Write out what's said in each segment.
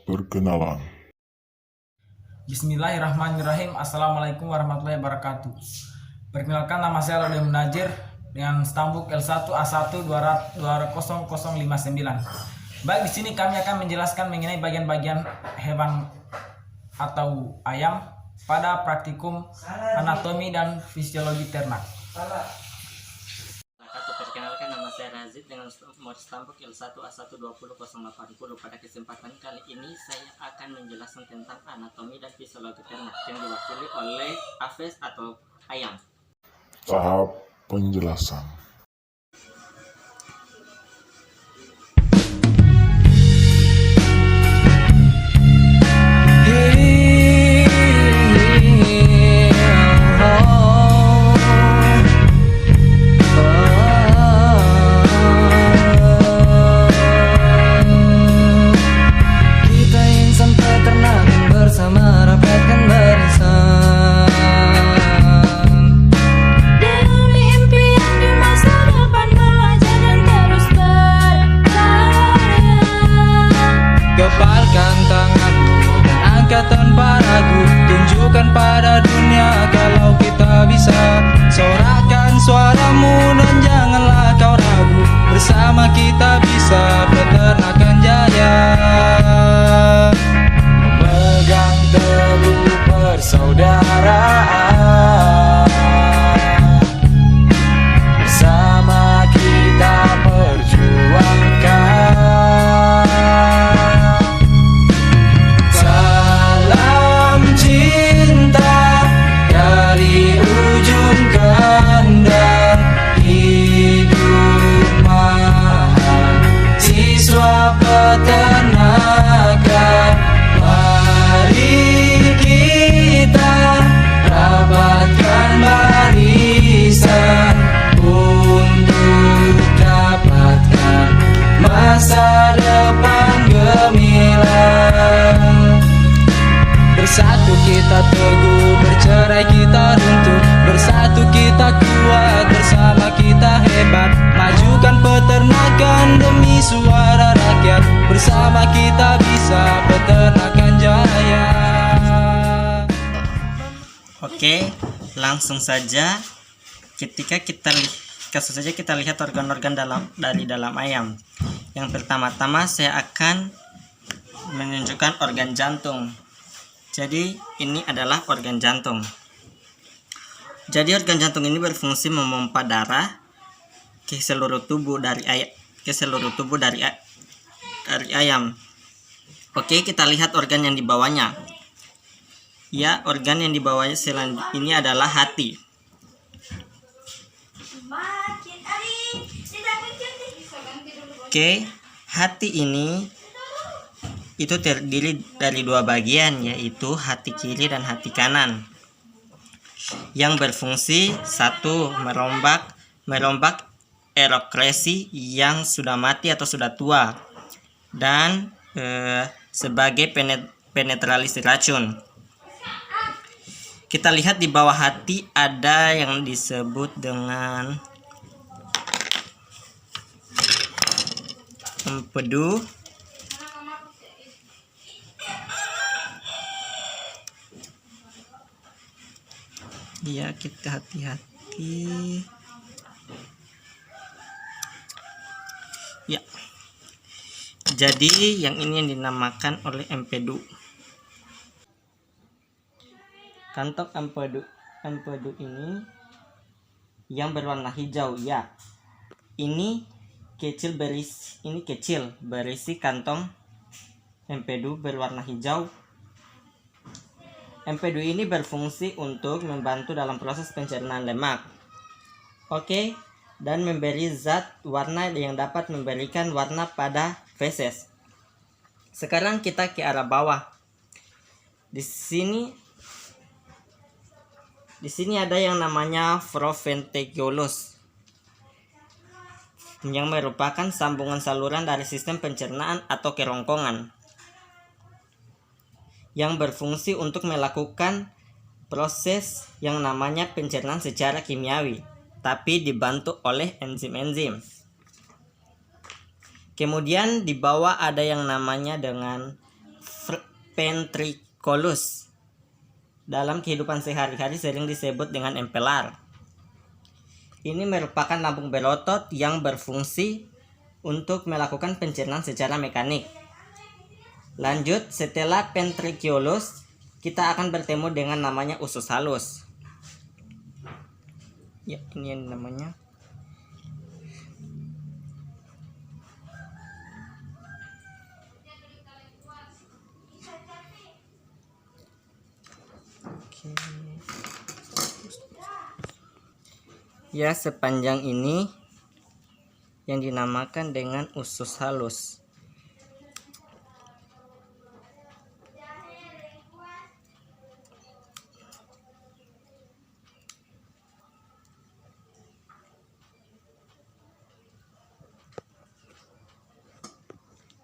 perkenalan. Bismillahirrahmanirrahim. Assalamualaikum warahmatullahi wabarakatuh. Perkenalkan, nama saya Laude Munajir dengan stambuk L1A1 2000559. Baik, di sini kami akan menjelaskan mengenai bagian-bagian hewan atau ayam pada praktikum anatomi dan fisiologi ternak. Perkenalkan, nama saya Razid dengan nomor stambuk L1A1 20 080. Pada kesempatan kali ini saya akan menjelaskan tentang anatomi dan fisiologi ternak yang diwakili oleh Afes atau ayam. Tahap penjelasan. Kepalkan tanganmu dan angkat tanpa ragu, tunjukkan pada dunia kalau kita bisa. Sorakan suaramu dan janganlah kau ragu, bersama kita bisa peternakan jaya. Memegang teguh persaudaraan, bersama kita perjuangkan. Peternakan, mari kita rapatkan barisan untuk dapatkan masa depan gemilang. Bersatu kita teguh, bercerai kita runtuh, bersatu kita kuat, bersama kita hebat. Majukan peternakan demi suara rakyat, bersama kita bisa peternakan jaya. Oke, langsung saja. Kasus saja kita lihat organ-organ dari dalam ayam. Yang pertama-tama saya akan menunjukkan organ jantung. Jadi ini adalah organ jantung. Jadi organ jantung ini berfungsi memompa darah ke seluruh tubuh dari ayam. Oke, kita lihat organ yang dibawanya. Ya, organ yang dibawanya ini adalah hati. Oke, hati ini itu terdiri dari dua bagian, yaitu hati kiri dan hati kanan, yang berfungsi satu, merombak eroklesi yang sudah mati atau sudah tua, dan sebagai penetralis racun. Kita lihat di bawah hati ada yang disebut dengan empedu. Ya, kita hati-hati. Ya. Jadi yang ini yang dinamakan oleh empedu. Kantong empedu ini yang berwarna hijau, ya. Ini kecil berisi kantong empedu berwarna hijau. Empedu ini berfungsi untuk membantu dalam proses pencernaan lemak. Oke, dan memberi zat warna yang dapat memberikan warna pada feses. Sekarang kita ke arah bawah. Di sini ada yang namanya proventriculus, yang merupakan sambungan saluran dari sistem pencernaan atau kerongkongan, yang berfungsi untuk melakukan proses yang namanya pencernaan secara kimiawi, tapi dibantu oleh enzim-enzim. Kemudian di bawah ada yang namanya dengan ventriculus. Dalam kehidupan sehari-hari sering disebut dengan empelar. Ini merupakan lambung berotot yang berfungsi untuk melakukan pencernaan secara mekanik. Lanjut, setelah ventriculus, kita akan bertemu dengan namanya usus halus. Ya, ini yang namanya. Oke. Ya, sepanjang ini yang dinamakan dengan usus halus.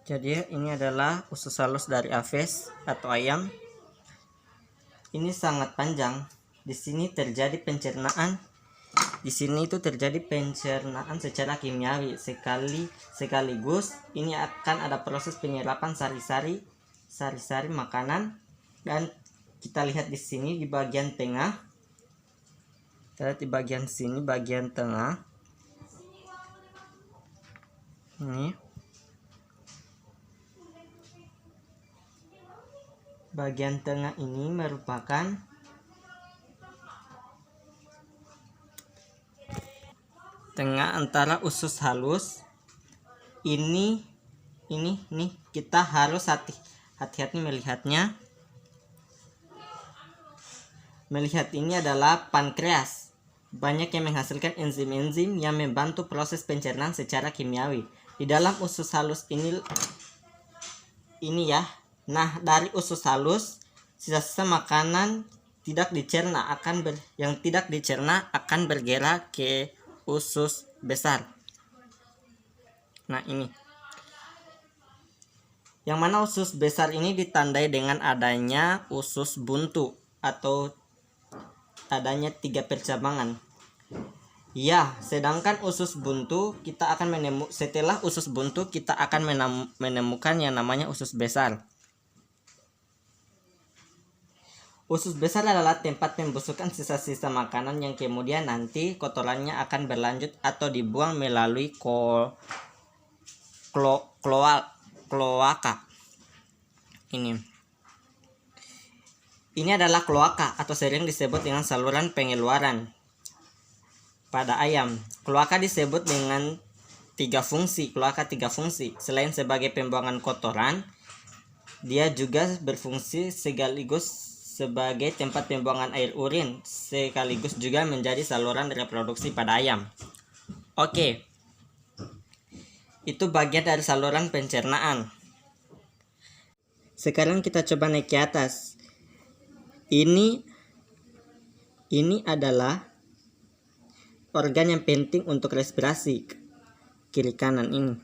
Jadi ini adalah usus halus dari aves atau ayam. Ini sangat panjang. Di sini terjadi pencernaan. Di sini itu terjadi pencernaan secara kimiawi. Sekaligus ini akan ada proses penyerapan sari-sari makanan. Dan kita lihat di sini di bagian tengah. Kita lihat di bagian sini, bagian tengah. Ini. Bagian tengah ini merupakan tengah antara usus halus. Ini nih kita harus hati-hati melihatnya. Melihat ini adalah pankreas. Banyak yang menghasilkan enzim-enzim yang membantu proses pencernaan secara kimiawi. Di dalam usus halus ini ya. Nah, dari usus halus sisa-sisa makanan yang tidak dicerna akan bergerak ke usus besar. Nah, ini. Yang mana usus besar ini ditandai dengan adanya usus buntu atau adanya 3 percabangan. Ya, sedangkan usus buntu setelah usus buntu kita akan menemukan yang namanya usus besar. Usus besar adalah tempat pembusukan sisa-sisa makanan yang kemudian nanti kotorannya akan berlanjut atau dibuang melalui kloaka. Ini adalah kloaka atau sering disebut dengan saluran pengeluaran pada ayam. Kloaka disebut dengan 3 fungsi. Selain sebagai pembuangan kotoran, dia juga berfungsi sekaligus sebagai tempat pembuangan air urin, sekaligus juga menjadi saluran reproduksi pada ayam. Oke. Itu bagian dari saluran pencernaan. Sekarang kita coba naik ke atas. Ini adalah organ yang penting untuk respirasi. Kiri kanan ini.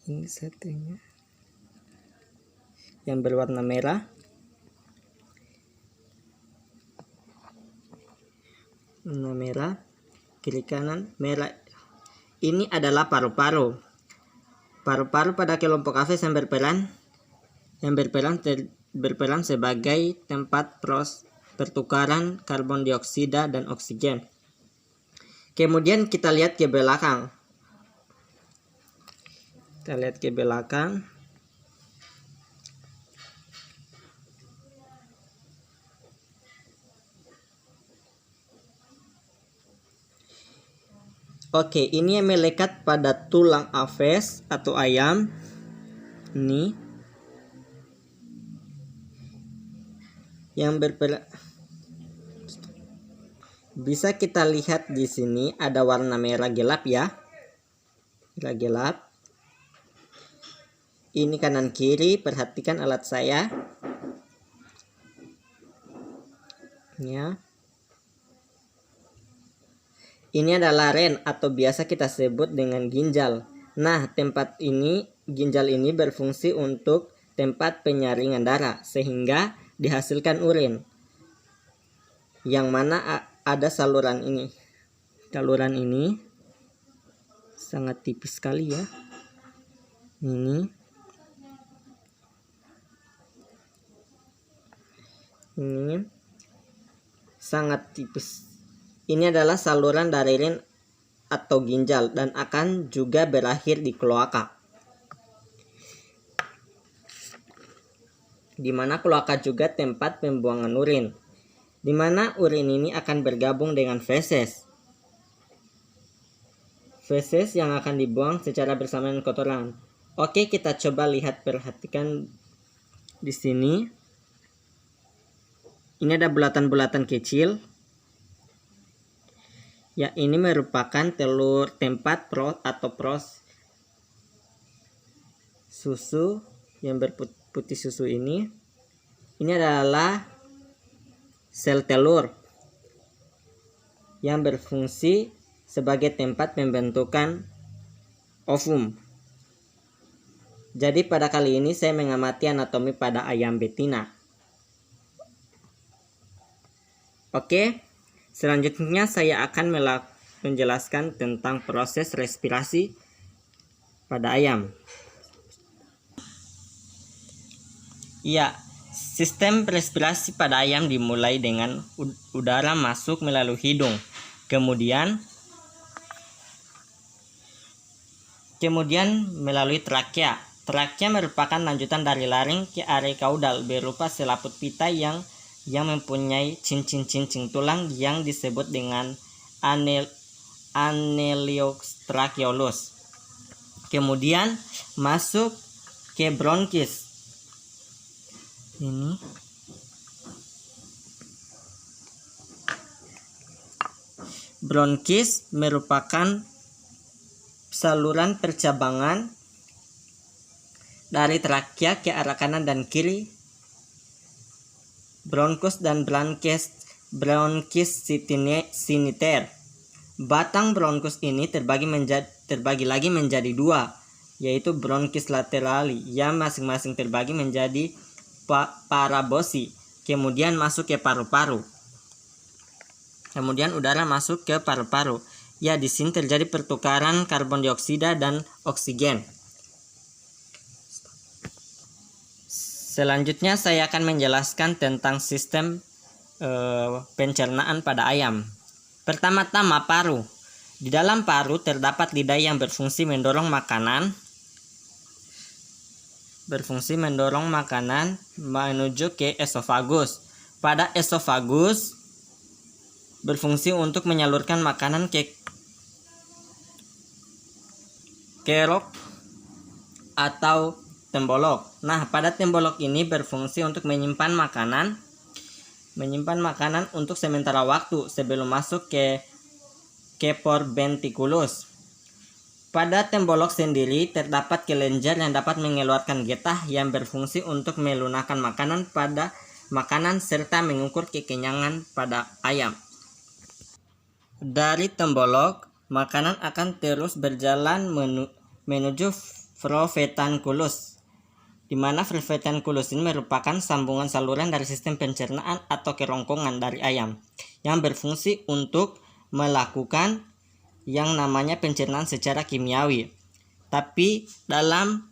Ini satunya. Yang berwarna merah. Warna merah. Kiri kanan merah. Ini adalah paru-paru. Paru-paru pada kelompok aves yang berperan sebagai tempat pertukaran karbon dioksida dan oksigen. Kemudian kita lihat ke belakang. Oke, ini yang melekat pada tulang aves atau ayam. Ini yang bisa kita lihat di sini ada warna merah gelap ya. Merah gelap. Ini kanan kiri, perhatikan alat saya. Ya. Ini adalah ren atau biasa kita sebut dengan ginjal. Nah, ginjal ini berfungsi untuk tempat penyaringan darah sehingga dihasilkan urin. Yang mana ada saluran ini. Saluran ini sangat tipis sekali ya. ini sangat tipis. Ini adalah saluran dari rin atau ginjal dan akan juga berakhir di kloaka. Di mana kloaka juga tempat pembuangan urin, di mana urin ini akan bergabung dengan feses. Feses yang akan dibuang secara bersamaan dengan kotoran. Oke, kita coba perhatikan di sini. Ini ada bulatan-bulatan kecil. Ya, ini merupakan telur tempat pros susu yang berputih susu ini. Ini adalah sel telur yang berfungsi sebagai tempat pembentukan ovum. Jadi pada kali ini saya mengamati anatomi pada ayam betina. Oke, selanjutnya saya akan menjelaskan tentang proses respirasi pada ayam. Ya, sistem respirasi pada ayam dimulai dengan udara masuk melalui hidung. Kemudian melalui trakea. Trakea merupakan lanjutan dari laring ke area kaudal berupa selaput pita yang mempunyai cincin-cincin tulang yang disebut dengan aneliotracheolus. Kemudian masuk ke bronkis. Ini bronkis merupakan saluran percabangan dari trakea ke arah kanan dan kiri. Bronkus dan bronkis siniter. Batang bronkus ini terbagi lagi menjadi dua, yaitu bronkis laterali yang masing-masing terbagi menjadi parabosi. Kemudian masuk ke paru-paru. Kemudian udara masuk ke paru-paru. Ya, di sini terjadi pertukaran karbon dioksida dan oksigen. Selanjutnya saya akan menjelaskan tentang sistem pencernaan pada ayam. Pertama-tama paru. Di dalam paru terdapat lidah yang berfungsi mendorong makanan menuju ke esofagus. Pada esofagus berfungsi untuk menyalurkan makanan ke kerok atau tembolok. Nah, pada tembolok ini berfungsi untuk menyimpan makanan untuk sementara waktu sebelum masuk ke porventiculus. Pada tembolok sendiri terdapat kelenjar yang dapat mengeluarkan getah yang berfungsi untuk melunakkan makanan serta mengukur kekenyangan pada ayam. Dari tembolok, makanan akan terus berjalan menuju profetanculus, di mana profetanculus ini merupakan sambungan saluran dari sistem pencernaan atau kerongkongan dari ayam yang berfungsi untuk melakukan yang namanya pencernaan secara kimiawi. Tapi dalam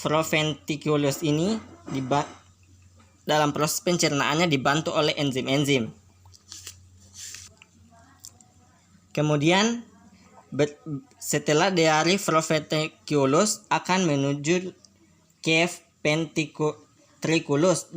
profetanculus ini dalam proses pencernaannya dibantu oleh enzim-enzim. Kemudian setelah dari profetanculus akan menuju ke ventriculus.